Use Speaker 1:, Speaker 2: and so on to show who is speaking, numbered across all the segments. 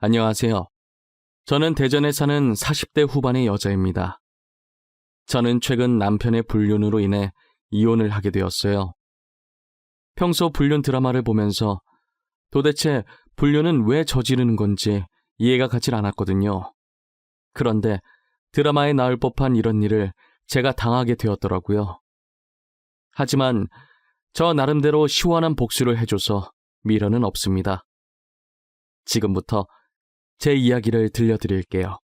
Speaker 1: 안녕하세요. 저는 대전에 사는 40대 후반의 여자입니다. 저는 최근 남편의 불륜으로 인해 이혼을 하게 되었어요. 평소 불륜 드라마를 보면서 도대체 불륜은 왜 저지르는 건지 이해가 가질 않았거든요. 그런데 드라마에 나올 법한 이런 일을 제가 당하게 되었더라고요. 하지만 저 나름대로 시원한 복수를 해줘서 미련은 없습니다. 지금부터 제 이야기를 들려드릴게요.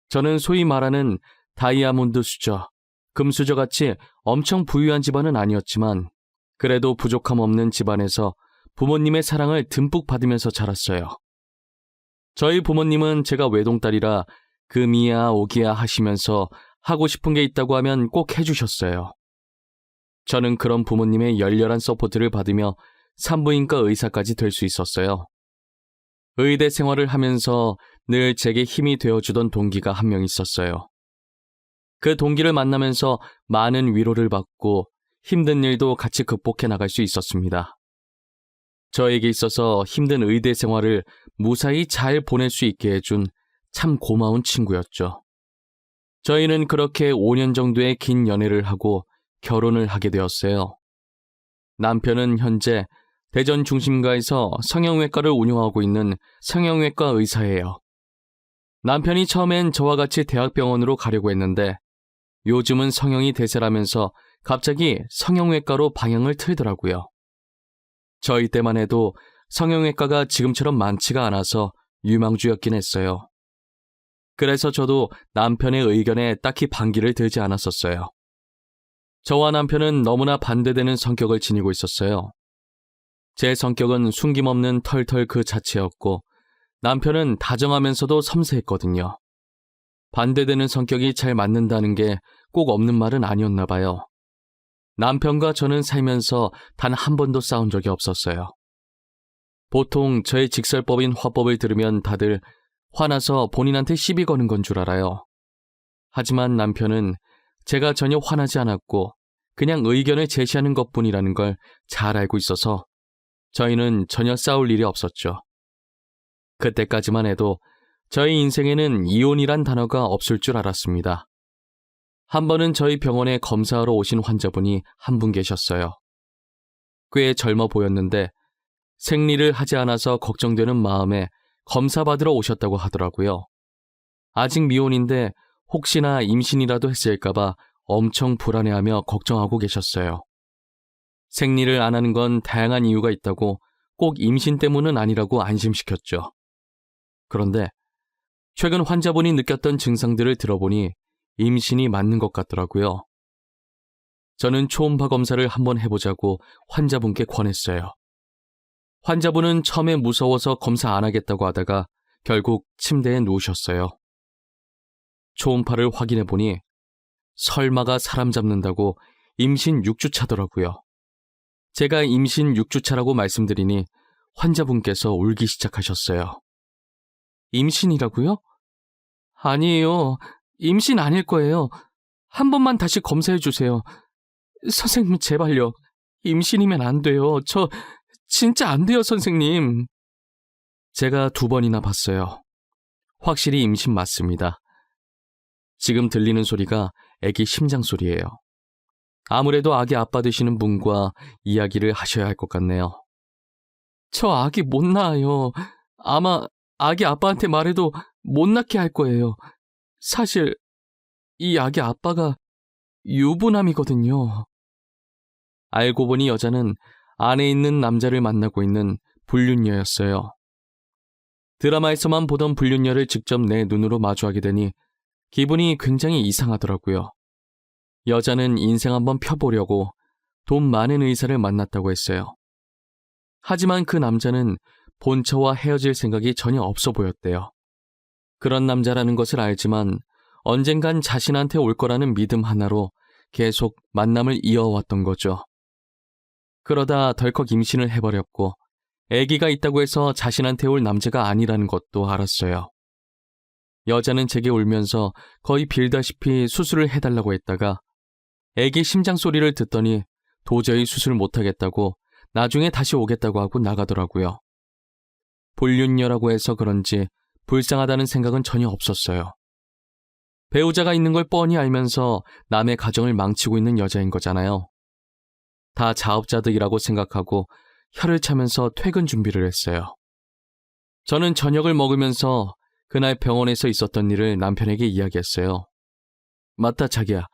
Speaker 1: 저는 소위 말하는 다이아몬드 수저, 금수저같이 엄청 부유한 집안은 아니었지만 그래도 부족함 없는 집안에서 부모님의 사랑을 듬뿍 받으면서 자랐어요. 저희 부모님은 제가 외동딸이라 금이야 오기야 하시면서 하고 싶은 게 있다고 하면 꼭 해주셨어요. 저는 그런 부모님의 열렬한 서포트를 받으며 산부인과 의사까지 될 수 있었어요. 의대 생활을 하면서 늘 제게 힘이 되어주던 동기가 한 명 있었어요. 그 동기를 만나면서 많은 위로를 받고 힘든 일도 같이 극복해 나갈 수 있었습니다. 저에게 있어서 힘든 의대 생활을 무사히 잘 보낼 수 있게 해준 참 고마운 친구였죠. 저희는 그렇게 5년 정도의 긴 연애를 하고 결혼을 하게 되었어요. 남편은 현재 대전 중심가에서 성형외과를 운영하고 있는 성형외과 의사예요. 남편이 처음엔 저와 같이 대학병원으로 가려고 했는데 요즘은 성형이 대세라면서 갑자기 성형외과로 방향을 틀더라고요. 저희 때만 해도 성형외과가 지금처럼 많지가 않아서 유망주였긴 했어요. 그래서 저도 남편의 의견에 딱히 반기를 들지 않았었어요. 저와 남편은 너무나 반대되는 성격을 지니고 있었어요. 제 성격은 숨김없는 털털 그 자체였고 남편은 다정하면서도 섬세했거든요. 반대되는 성격이 잘 맞는다는 게 꼭 없는 말은 아니었나 봐요. 남편과 저는 살면서 단 한 번도 싸운 적이 없었어요. 보통 저의 직설법인 화법을 들으면 다들 화나서 본인한테 시비 거는 건 줄 알아요. 하지만 남편은 제가 전혀 화나지 않았고 그냥 의견을 제시하는 것뿐이라는 걸 잘 알고 있어서 저희는 전혀 싸울 일이 없었죠. 그때까지만 해도 저희 인생에는 이혼이란 단어가 없을 줄 알았습니다. 한 번은 저희 병원에 검사하러 오신 환자분이 한 분 계셨어요. 꽤 젊어 보였는데 생리를 하지 않아서 걱정되는 마음에 검사 받으러 오셨다고 하더라고요. 아직 미혼인데 혹시나 임신이라도 했을까봐 엄청 불안해하며 걱정하고 계셨어요. 생리를 안 하는 건 다양한 이유가 있다고 꼭 임신 때문은 아니라고 안심시켰죠. 그런데 최근 환자분이 느꼈던 증상들을 들어보니 임신이 맞는 것 같더라고요. 저는 초음파 검사를 한번 해보자고 환자분께 권했어요. 환자분은 처음에 무서워서 검사 안 하겠다고 하다가 결국 침대에 누우셨어요. 초음파를 확인해보니 설마가 사람 잡는다고 임신 6주차더라고요. 제가 임신 6주차라고 말씀드리니 환자분께서 울기 시작하셨어요. 임신이라고요? 아니에요. 임신 아닐 거예요. 한 번만 다시 검사해 주세요. 선생님 제발요. 임신이면 안 돼요. 저 진짜 안 돼요, 선생님. 제가 2번이나 봤어요. 확실히 임신 맞습니다. 지금 들리는 소리가 아기 심장 소리예요. 아무래도 아기 아빠 되시는 분과 이야기를 하셔야 할 것 같네요. 저 아기 못 낳아요. 아마 아기 아빠한테 말해도 못 낳게 할 거예요. 사실 이 아기 아빠가 유부남이거든요. 알고 보니 여자는 안에 있는 남자를 만나고 있는 불륜녀였어요. 드라마에서만 보던 불륜녀를 직접 내 눈으로 마주하게 되니 기분이 굉장히 이상하더라고요. 여자는 인생 한번 펴보려고 돈 많은 의사를 만났다고 했어요. 하지만 그 남자는 본처와 헤어질 생각이 전혀 없어 보였대요. 그런 남자라는 것을 알지만 언젠간 자신한테 올 거라는 믿음 하나로 계속 만남을 이어왔던 거죠. 그러다 덜컥 임신을 해버렸고 아기가 있다고 해서 자신한테 올 남자가 아니라는 것도 알았어요. 여자는 제게 울면서 거의 빌다시피 수술을 해달라고 했다가 아기 심장 소리를 듣더니 도저히 수술 못하겠다고 나중에 다시 오겠다고 하고 나가더라고요. 불륜녀라고 해서 그런지 불쌍하다는 생각은 전혀 없었어요. 배우자가 있는 걸 뻔히 알면서 남의 가정을 망치고 있는 여자인 거잖아요. 다 자업자득이라고 생각하고 혀를 차면서 퇴근 준비를 했어요. 저는 저녁을 먹으면서 그날 병원에서 있었던 일을 남편에게 이야기했어요. 맞다, 자기야.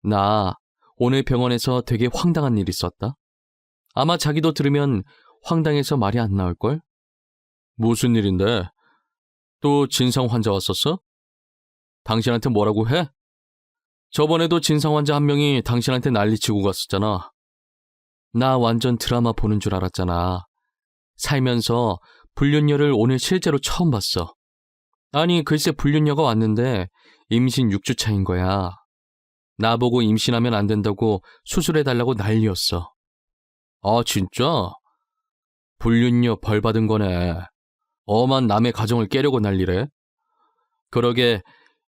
Speaker 1: 나 오늘 병원에서 되게 황당한 일 있었다. 아마 자기도 들으면 황당해서 말이 안 나올걸? 무슨 일인데? 또 진상 환자 왔었어? 당신한테 뭐라고 해? 저번에도 진상 환자 한 명이 당신한테 난리치고 갔었잖아. 나 완전 드라마 보는 줄 알았잖아. 살면서 불륜녀를 오늘 실제로 처음 봤어. 아니, 글쎄 불륜녀가 왔는데 임신 6주차인 거야. 나보고 임신하면 안 된다고 수술해달라고 난리였어. 아, 진짜? 불륜녀 벌 받은 거네. 엄한 남의 가정을 깨려고 난리래. 그러게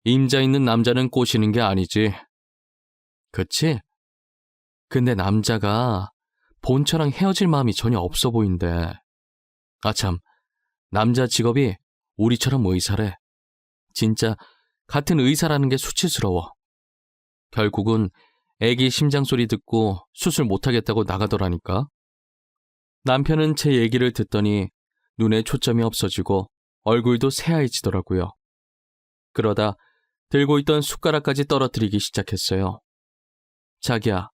Speaker 1: 임자 있는 남자는 꼬시는 게 아니지. 그치? 근데 남자가 본처랑 헤어질 마음이 전혀 없어 보인대. 아참, 남자 직업이 우리처럼 의사래. 진짜 같은 의사라는 게 수치스러워. 결국은 애기 심장 소리 듣고 수술 못하겠다고 나가더라니까. 남편은 제 얘기를 듣더니 눈에 초점이 없어지고 얼굴도 새하얘지더라고요. 그러다 들고 있던 숟가락까지 떨어뜨리기 시작했어요. 자기야,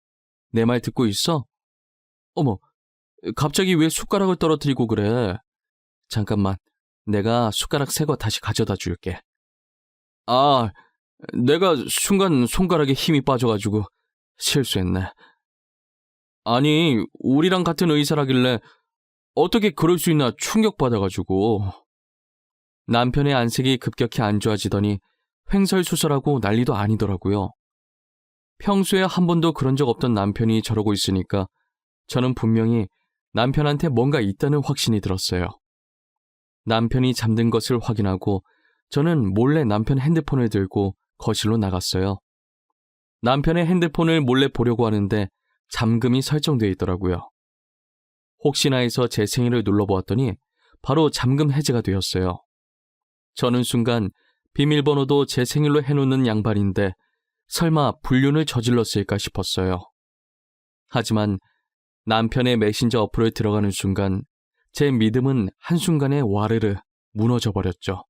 Speaker 1: 내 말 듣고 있어? 어머, 갑자기 왜 숟가락을 떨어뜨리고 그래? 잠깐만, 내가 숟가락 새 거 다시 가져다 줄게. 아, 내가 순간 손가락에 힘이 빠져가지고 실수했네. 아니, 우리랑 같은 의사라길래 어떻게 그럴 수 있나 충격받아가지고. 남편의 안색이 급격히 안 좋아지더니 횡설수설하고 난리도 아니더라고요. 평소에 한 번도 그런 적 없던 남편이 저러고 있으니까 저는 분명히 남편한테 뭔가 있다는 확신이 들었어요. 남편이 잠든 것을 확인하고 저는 몰래 남편 핸드폰을 들고 거실로 나갔어요. 남편의 핸드폰을 몰래 보려고 하는데 잠금이 설정되어 있더라고요. 혹시나 해서 제 생일을 눌러보았더니 바로 잠금 해제가 되었어요. 저는 순간 비밀번호도 제 생일로 해놓는 양반인데 설마 불륜을 저질렀을까 싶었어요. 하지만 남편의 메신저 어플을 들어가는 순간 제 믿음은 한순간에 와르르 무너져 버렸죠.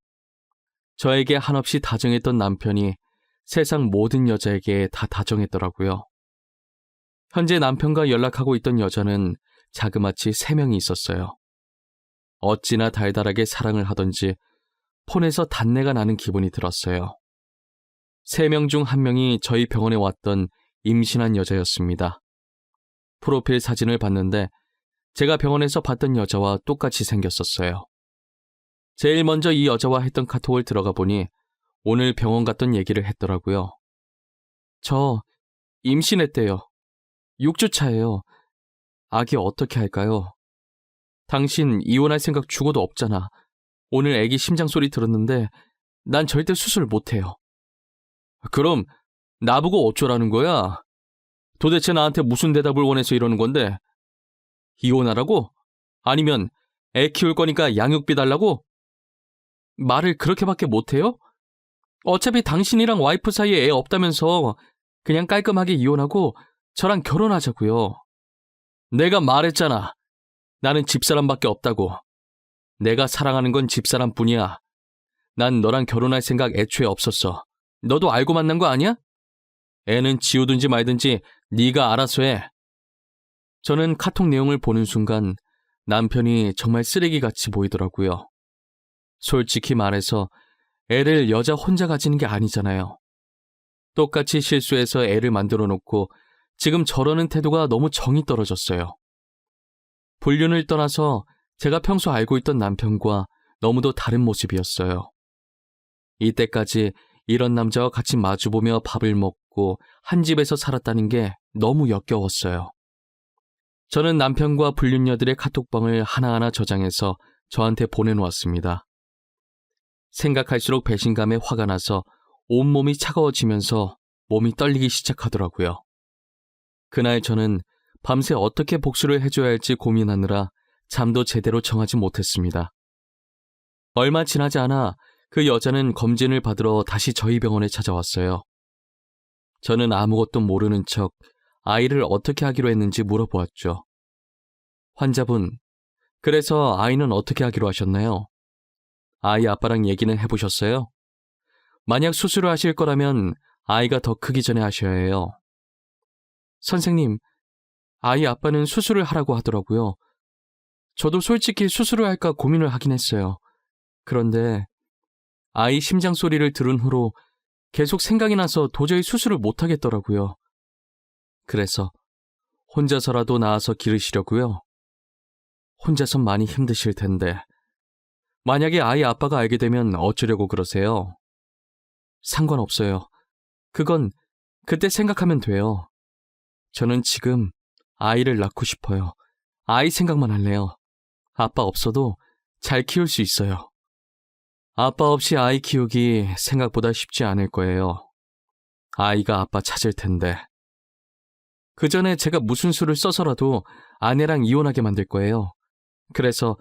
Speaker 1: 저에게 한없이 다정했던 남편이 세상 모든 여자에게 다 다정했더라고요. 현재 남편과 연락하고 있던 여자는 자그마치 3명이 있었어요. 어찌나 달달하게 사랑을 하던지 폰에서 단내가 나는 기분이 들었어요. 3명 중 1명이 저희 병원에 왔던 임신한 여자였습니다. 프로필 사진을 봤는데 제가 병원에서 봤던 여자와 똑같이 생겼었어요. 제일 먼저 이 여자와 했던 카톡을 들어가 보니 오늘 병원 갔던 얘기를 했더라고요. 저 임신했대요. 6주 차예요. 아기 어떻게 할까요? 당신 이혼할 생각 죽어도 없잖아. 오늘 아기 심장 소리 들었는데 난 절대 수술 못해요. 그럼 나보고 어쩌라는 거야? 도대체 나한테 무슨 대답을 원해서 이러는 건데? 이혼하라고? 아니면 애 키울 거니까 양육비 달라고? 말을 그렇게밖에 못해요? 어차피 당신이랑 와이프 사이에 애 없다면서 그냥 깔끔하게 이혼하고 저랑 결혼하자고요. 내가 말했잖아. 나는 집사람밖에 없다고. 내가 사랑하는 건 집사람뿐이야. 난 너랑 결혼할 생각 애초에 없었어. 너도 알고 만난 거 아니야? 애는 지우든지 말든지 네가 알아서 해. 저는 카톡 내용을 보는 순간 남편이 정말 쓰레기같이 보이더라고요. 솔직히 말해서 애를 여자 혼자 가지는 게 아니잖아요. 똑같이 실수해서 애를 만들어 놓고 지금 저러는 태도가 너무 정이 떨어졌어요. 불륜을 떠나서 제가 평소 알고 있던 남편과 너무도 다른 모습이었어요. 이때까지 이런 남자와 같이 마주보며 밥을 먹고 한 집에서 살았다는 게 너무 역겨웠어요. 저는 남편과 불륜녀들의 카톡방을 하나하나 저장해서 저한테 보내놓았습니다. 생각할수록 배신감에 화가 나서 온몸이 차가워지면서 몸이 떨리기 시작하더라고요. 그날 저는 밤새 어떻게 복수를 해줘야 할지 고민하느라 잠도 제대로 정하지 못했습니다. 얼마 지나지 않아 그 여자는 검진을 받으러 다시 저희 병원에 찾아왔어요. 저는 아무것도 모르는 척 아이를 어떻게 하기로 했는지 물어보았죠. 환자분, 그래서 아이는 어떻게 하기로 하셨나요? 아이 아빠랑 얘기는 해보셨어요? 만약 수술을 하실 거라면 아이가 더 크기 전에 하셔야 해요. 선생님, 아이 아빠는 수술을 하라고 하더라고요. 저도 솔직히 수술을 할까 고민을 하긴 했어요. 그런데 아이 심장 소리를 들은 후로 계속 생각이 나서 도저히 수술을 못 하겠더라고요. 그래서 혼자서라도 나와서 기르시려고요. 혼자선 많이 힘드실 텐데 만약에 아이 아빠가 알게 되면 어쩌려고 그러세요? 상관없어요. 그건 그때 생각하면 돼요. 저는 지금 아이를 낳고 싶어요. 아이 생각만 할래요. 아빠 없어도 잘 키울 수 있어요. 아빠 없이 아이 키우기 생각보다 쉽지 않을 거예요. 아이가 아빠 찾을 텐데. 그 전에 제가 무슨 수를 써서라도 아내랑 이혼하게 만들 거예요. 그래서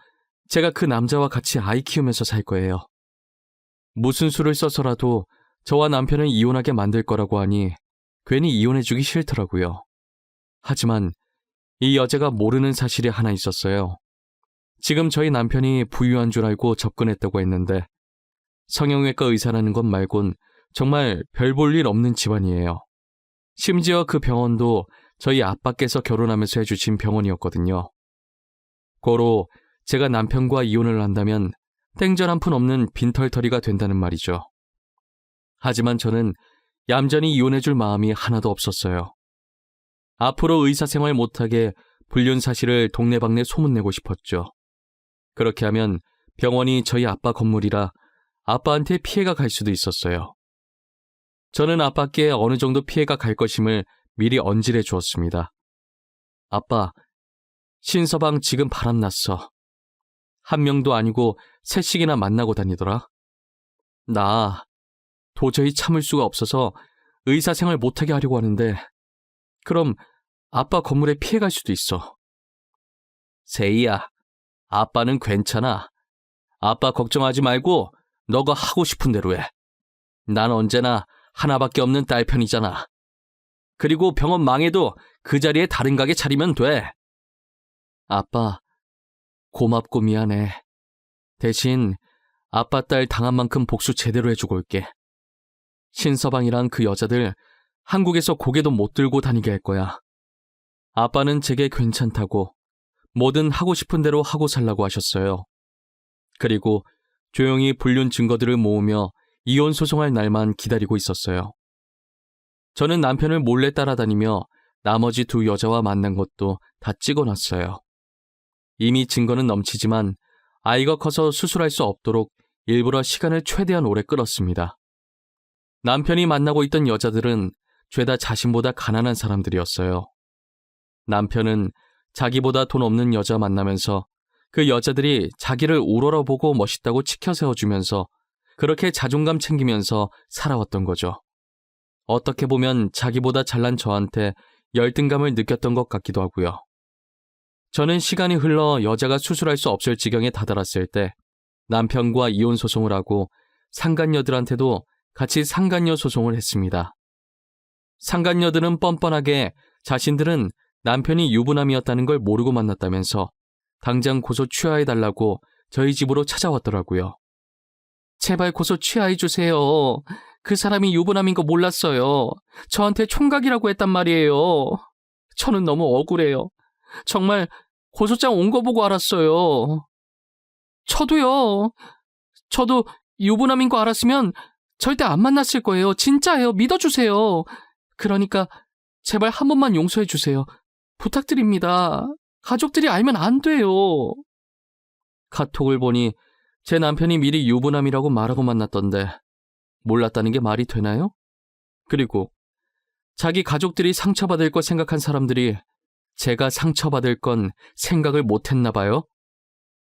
Speaker 1: 제가 그 남자와 같이 아이 키우면서 살 거예요. 무슨 수를 써서라도 저와 남편을 이혼하게 만들 거라고 하니 괜히 이혼해주기 싫더라고요. 하지만 이 여자가 모르는 사실이 하나 있었어요. 지금 저희 남편이 부유한 줄 알고 접근했다고 했는데 성형외과 의사라는 것 말곤 정말 별 볼 일 없는 집안이에요. 심지어 그 병원도 저희 아빠께서 결혼하면서 해주신 병원이었거든요. 고로 제가 남편과 이혼을 한다면 땡전 한 푼 없는 빈털터리가 된다는 말이죠. 하지만 저는 얌전히 이혼해줄 마음이 하나도 없었어요. 앞으로 의사생활 못하게 불륜 사실을 동네방네 소문내고 싶었죠. 그렇게 하면 병원이 저희 아빠 건물이라 아빠한테 피해가 갈 수도 있었어요. 저는 아빠께 어느 정도 피해가 갈 것임을 미리 언질해 주었습니다. 아빠, 신서방 지금 바람났어. 한 명도 아니고 셋씩이나 만나고 다니더라. 나 도저히 참을 수가 없어서 의사생활 못하게 하려고 하는데 그럼 아빠 건물에 피해갈 수도 있어. 세희야, 아빠는 괜찮아. 아빠 걱정하지 말고 너가 하고 싶은 대로 해. 난 언제나 하나밖에 없는 딸 편이잖아. 그리고 병원 망해도 그 자리에 다른 가게 차리면 돼. 아빠, 고맙고 미안해. 대신 아빠 딸 당한 만큼 복수 제대로 해주고 올게. 신서방이랑 그 여자들 한국에서 고개도 못 들고 다니게 할 거야. 아빠는 제게 괜찮다고 뭐든 하고 싶은 대로 하고 살라고 하셨어요. 그리고 조용히 불륜 증거들을 모으며 이혼 소송할 날만 기다리고 있었어요. 저는 남편을 몰래 따라다니며 나머지 두 여자와 만난 것도 다 찍어놨어요. 이미 증거는 넘치지만 아이가 커서 수술할 수 없도록 일부러 시간을 최대한 오래 끌었습니다. 남편이 만나고 있던 여자들은 죄다 자신보다 가난한 사람들이었어요. 남편은 자기보다 돈 없는 여자 만나면서 그 여자들이 자기를 우러러보고 멋있다고 치켜 세워주면서 그렇게 자존감 챙기면서 살아왔던 거죠. 어떻게 보면 자기보다 잘난 저한테 열등감을 느꼈던 것 같기도 하고요. 저는 시간이 흘러 여자가 수술할 수 없을 지경에 다다랐을 때 남편과 이혼 소송을 하고 상간녀들한테도 같이 상간녀 소송을 했습니다. 상간녀들은 뻔뻔하게 자신들은 남편이 유부남이었다는 걸 모르고 만났다면서 당장 고소 취하해달라고 저희 집으로 찾아왔더라고요. 제발 고소 취하해주세요. 그 사람이 유부남인 거 몰랐어요. 저한테 총각이라고 했단 말이에요. 저는 너무 억울해요. 정말 고소장 온 거 보고 알았어요. 저도요. 저도 유부남인 거 알았으면 절대 안 만났을 거예요. 진짜예요. 믿어주세요. 그러니까 제발 한 번만 용서해 주세요. 부탁드립니다. 가족들이 알면 안 돼요. 카톡을 보니 제 남편이 미리 유부남이라고 말하고 만났던데 몰랐다는 게 말이 되나요? 그리고 자기 가족들이 상처받을 거 생각한 사람들이 제가 상처받을 건 생각을 못했나 봐요.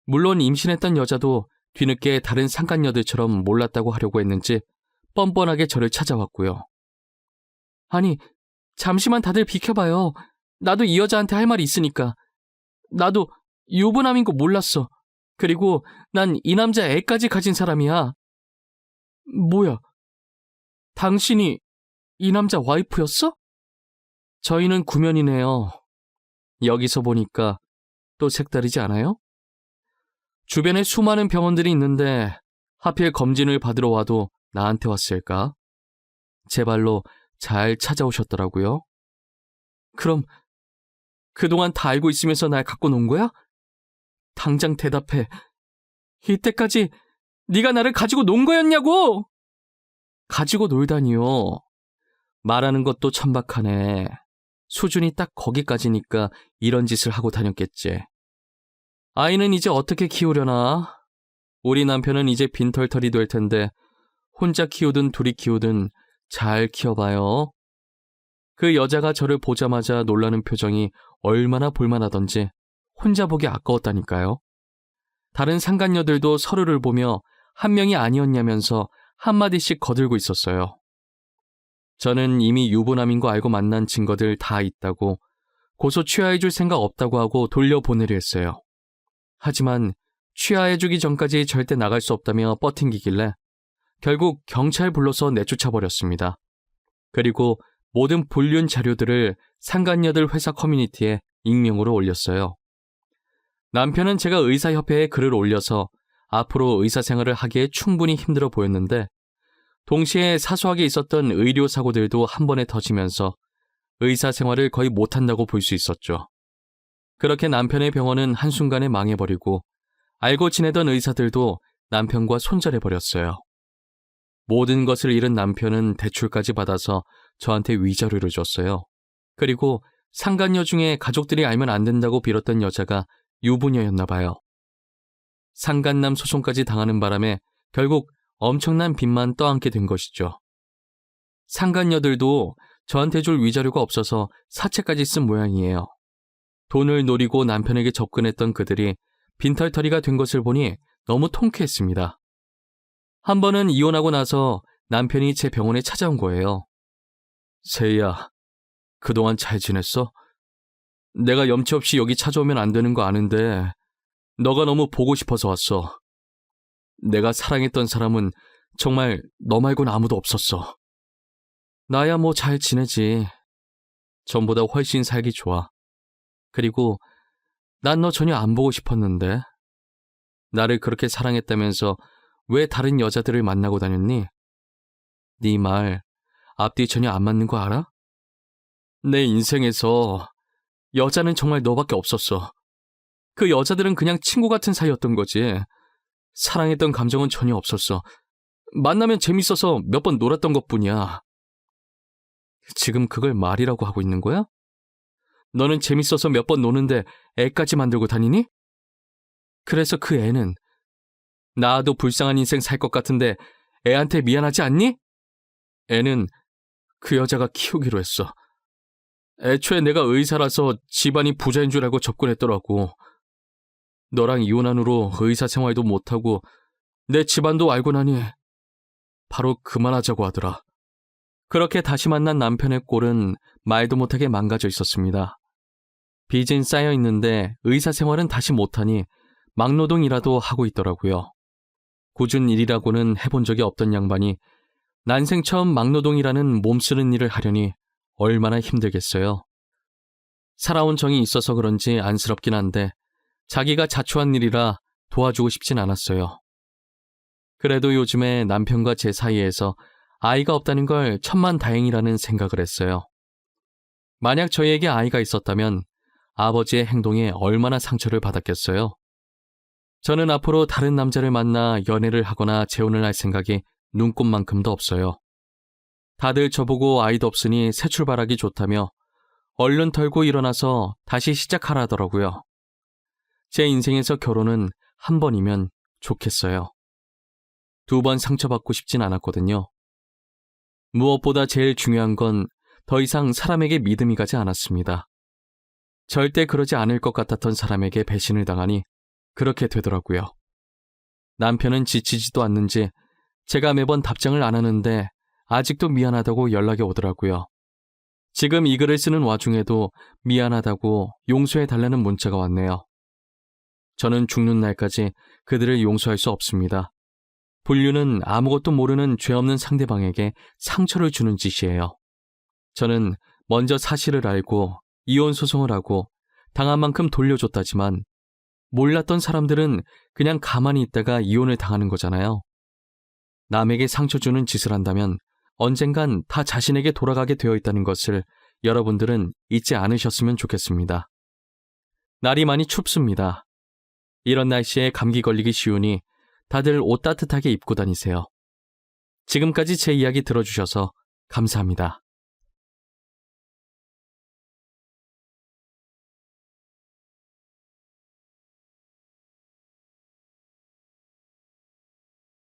Speaker 1: 물론 임신했던 여자도 뒤늦게 다른 상간녀들처럼 몰랐다고 하려고 했는지 뻔뻔하게 저를 찾아왔고요. 아니, 잠시만 다들 비켜봐요. 나도 이 여자한테 할 말이 있으니까. 나도 유부남인 거 몰랐어. 그리고 난 이 남자 애까지 가진 사람이야. 뭐야? 당신이 이 남자 와이프였어? 저희는 구면이네요. 여기서 보니까 또 색다르지 않아요? 주변에 수많은 병원들이 있는데 하필 검진을 받으러 와도 나한테 왔을까? 제 발로 잘 찾아오셨더라고요. 그럼 그동안 다 알고 있으면서 날 갖고 논 거야? 당장 대답해. 이때까지 네가 나를 가지고 논 거였냐고! 가지고 놀다니요. 말하는 것도 천박하네. 수준이 딱 거기까지니까 이런 짓을 하고 다녔겠지. 아이는 이제 어떻게 키우려나? 우리 남편은 이제 빈털털이 될 텐데 혼자 키우든 둘이 키우든 잘 키워봐요. 그 여자가 저를 보자마자 놀라는 표정이 얼마나 볼만하던지 혼자 보기 아까웠다니까요. 다른 상간녀들도 서로를 보며 한 명이 아니었냐면서 한마디씩 거들고 있었어요. 저는 이미 유부남인 거 알고 만난 증거들 다 있다고 고소 취하해줄 생각 없다고 하고 돌려보내려 했어요. 하지만 취하해주기 전까지 절대 나갈 수 없다며 뻗팅기길래 결국 경찰 불러서 내쫓아버렸습니다. 그리고 모든 불륜 자료들을 상간녀들 회사 커뮤니티에 익명으로 올렸어요. 남편은 제가 의사협회에 글을 올려서 앞으로 의사생활을 하기에 충분히 힘들어 보였는데 동시에 사소하게 있었던 의료사고들도 한 번에 터지면서 의사생활을 거의 못한다고 볼 수 있었죠. 그렇게 남편의 병원은 한순간에 망해버리고 알고 지내던 의사들도 남편과 손절해버렸어요. 모든 것을 잃은 남편은 대출까지 받아서 저한테 위자료를 줬어요. 그리고 상간녀 중에 가족들이 알면 안 된다고 빌었던 여자가 유부녀였나 봐요. 상간남 소송까지 당하는 바람에 결국 엄청난 빚만 떠안게 된 것이죠. 상간녀들도 저한테 줄 위자료가 없어서 사채까지 쓴 모양이에요. 돈을 노리고 남편에게 접근했던 그들이 빈털터리가 된 것을 보니 너무 통쾌했습니다. 한 번은 이혼하고 나서 남편이 제 병원에 찾아온 거예요. 세희야, 그동안 잘 지냈어? 내가 염치 없이 여기 찾아오면 안 되는 거 아는데 너가 너무 보고 싶어서 왔어. 내가 사랑했던 사람은 정말 너 말고는 아무도 없었어. 나야 뭐 잘 지내지. 전보다 훨씬 살기 좋아. 그리고 난 너 전혀 안 보고 싶었는데. 나를 그렇게 사랑했다면서 왜 다른 여자들을 만나고 다녔니? 네 말 앞뒤 전혀 안 맞는 거 알아? 내 인생에서 여자는 정말 너밖에 없었어. 그 여자들은 그냥 친구 같은 사이였던 거지. 사랑했던 감정은 전혀 없었어. 만나면 재밌어서 몇 번 놀았던 것뿐이야. 지금 그걸 말이라고 하고 있는 거야? 너는 재밌어서 몇 번 노는데 애까지 만들고 다니니? 그래서 그 애는 나도 불쌍한 인생 살 것 같은데 애한테 미안하지 않니? 애는 그 여자가 키우기로 했어. 애초에 내가 의사라서 집안이 부자인 줄 알고 접근했더라고. 너랑 이혼한 후로 의사 생활도 못하고 내 집안도 알고 나니 바로 그만하자고 하더라. 그렇게 다시 만난 남편의 꼴은 말도 못하게 망가져 있었습니다. 빚은 쌓여 있는데 의사 생활은 다시 못하니 막노동이라도 하고 있더라고요. 꾸준 일이라고는 해본 적이 없던 양반이 난생 처음 막노동이라는 몸쓰는 일을 하려니 얼마나 힘들겠어요. 살아온 정이 있어서 그런지 안쓰럽긴 한데 자기가 자초한 일이라 도와주고 싶진 않았어요. 그래도 요즘에 남편과 제 사이에서 아이가 없다는 걸 천만다행이라는 생각을 했어요. 만약 저희에게 아이가 있었다면 아버지의 행동에 얼마나 상처를 받았겠어요. 저는 앞으로 다른 남자를 만나 연애를 하거나 재혼을 할 생각이 눈꼽만큼도 없어요. 다들 저보고 아이도 없으니 새 출발하기 좋다며 얼른 털고 일어나서 다시 시작하라더라고요. 제 인생에서 결혼은 한 번이면 좋겠어요. 2번 상처받고 싶진 않았거든요. 무엇보다 제일 중요한 건 더 이상 사람에게 믿음이 가지 않았습니다. 절대 그러지 않을 것 같았던 사람에게 배신을 당하니 그렇게 되더라고요. 남편은 지치지도 않는지 제가 매번 답장을 안 하는데 아직도 미안하다고 연락이 오더라고요. 지금 이 글을 쓰는 와중에도 미안하다고 용서해달라는 문자가 왔네요. 저는 죽는 날까지 그들을 용서할 수 없습니다. 불륜은 아무것도 모르는 죄 없는 상대방에게 상처를 주는 짓이에요. 저는 먼저 사실을 알고 이혼 소송을 하고 당한 만큼 돌려줬다지만 몰랐던 사람들은 그냥 가만히 있다가 이혼을 당하는 거잖아요. 남에게 상처 주는 짓을 한다면 언젠간 다 자신에게 돌아가게 되어 있다는 것을 여러분들은 잊지 않으셨으면 좋겠습니다. 날이 많이 춥습니다. 이런 날씨에 감기 걸리기 쉬우니 다들 옷 따뜻하게 입고 다니세요. 지금까지 제 이야기 들어주셔서 감사합니다.